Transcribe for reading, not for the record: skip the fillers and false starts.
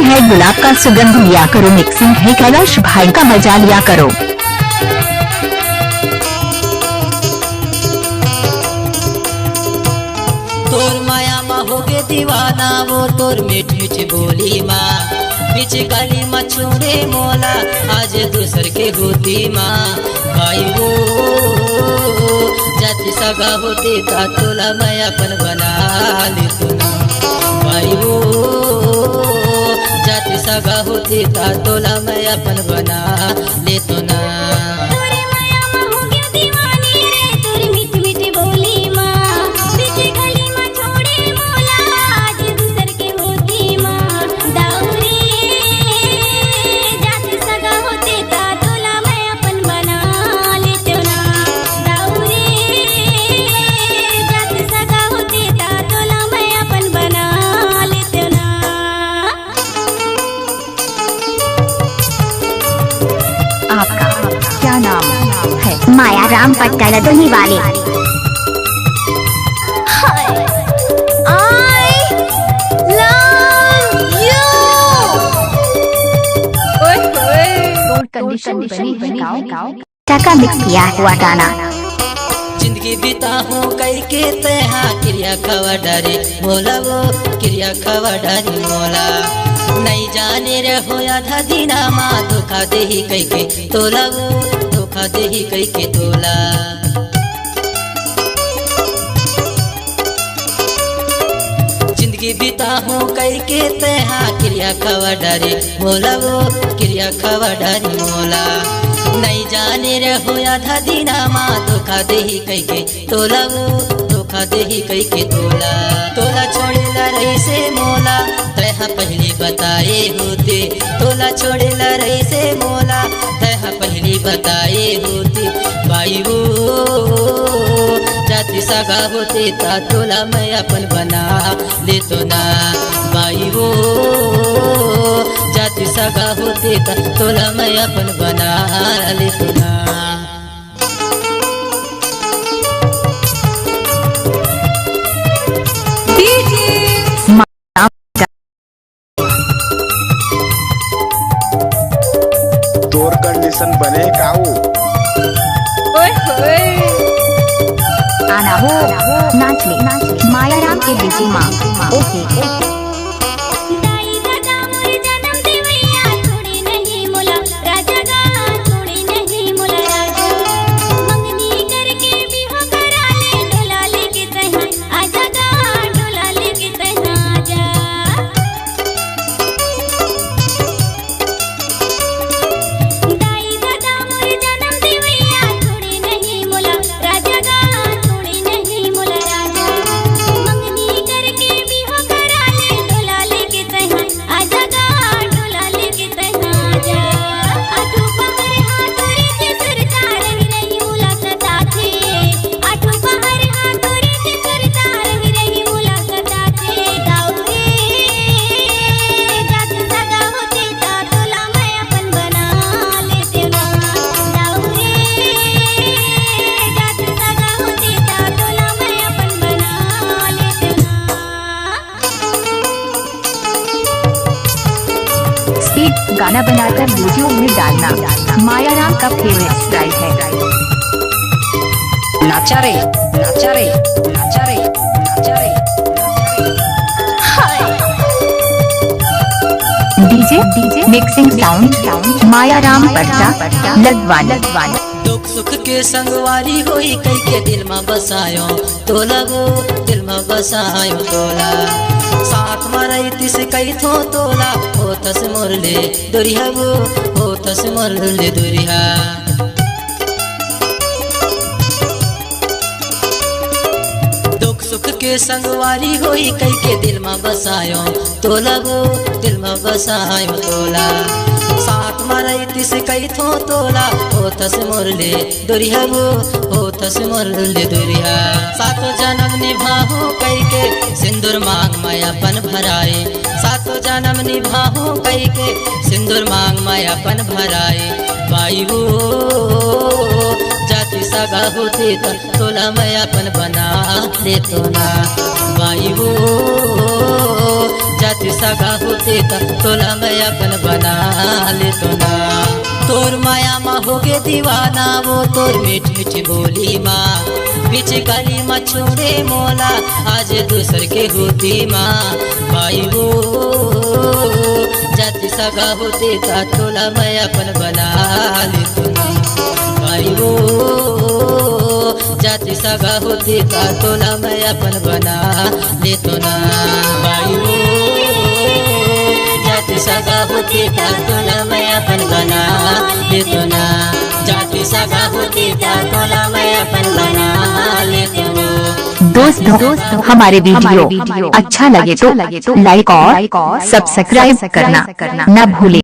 Mixing है गुलाब का सुगंध लिया करो, मिक्सिंग है कैलाश भाई का मजा लिया करो। तोर माया माँ हो गे दीवाना वो तोर मीठ मीठ बोली माँ, बीच गली में छोड़े मोला आज दूसर के होती माँ। भाई वो जाति सगा होती ता तोला मैं अपन बना लेती ना। भाई वो जाति सगा होती ता तोला मैं अपन बना लेतो ना। आपका क्या नाम है? माया राम पट्टा दोही वाले। कंडीशन टका मिक्स किया हुआ गाना। जिंदगी बिता हूँ कई के तहा क्रिया खवा डरे मोला वो क्रिया खवा डरे मोला। नहीं जाने रे हो आधा दीना माँ धोखा दे ही कई के तोला वो धोखा दे ही कई के तोला। जिंदगी बिता हूँ कई के तहा क्रिया खवा डरे मोला वो क्रिया खवा डरे मोला। नहीं जाने रे हो आधा दीना माँ धोखा दे ही कई के तोला वो धोखा दे ही कई के तोला। तोला छोड़ेला रही से मोला तहा पहले बताए होते, तोला छोड़ेला रही से मोला तहा पहले बताए होते। भाई वो जाति सगा होते ता तोला मैं अपन बना लेतो ना। भाई वो जाति सगा होते ता तोला मैं अपन बना लेतो ना। तोर कंडीशन बने काऊ आना हो नाच ले माया राम के बीजी माँ। ओके गाना बनाकर यूट्यूब में डालना माया राम का फेवरेट स्टाइल है। नाचा रे नाचा रे नाचा रे नाचा रे। डीजे मिक्सिंग साउंड माया राम पट्टा लगवान। दुख सुख के संगवारी होई कई के दिल में बसायो तोला वो दिल में बसायो तोला। साथ मरई तिस कई थो तोला हो तस मोरले दुरिया वो हो तस मोरले दुरिया। दुख सुख के संगवारी होई कई के दिल में बसायो तोला वो दिल में बसायो तोला। साथ मरई तिस कई थो तोला हो तस मोरले दुरिया वो हो तस मोरले दुरिया। सातो जन्म निभाहू कई के सिंदूर मांग मायापन भराए। सातो जन्म निभाहू कई के सिंदूर मांग मायापन भराए। भाई वो जाति सगा होते तोला मैं अपन बना लेतो ना। भाई वो जाति सगा होते तोला मैं अपन बना ले तो ना। तोर माया माँ हो गे दीवाना वो तोर मीठ मीठ बोली माँ, बीच गली में छोड़े मोला आज दूसर के होती माँ। भाई वो जाति सगा होते तोला मैं अपन बना ले तो ना। भाई वो जाति सगा होते तोला मैं अपन बना ले तो ना। भाई वो जाति सगा होते तोला मैं अपन बना ले तो ना। जाति सगा होते तोला मैं अपन बना ले तो ना। दोस्तों हमारे वीडियो अच्छा लगे तो लाइक और सब्सक्राइब करना न भूलें।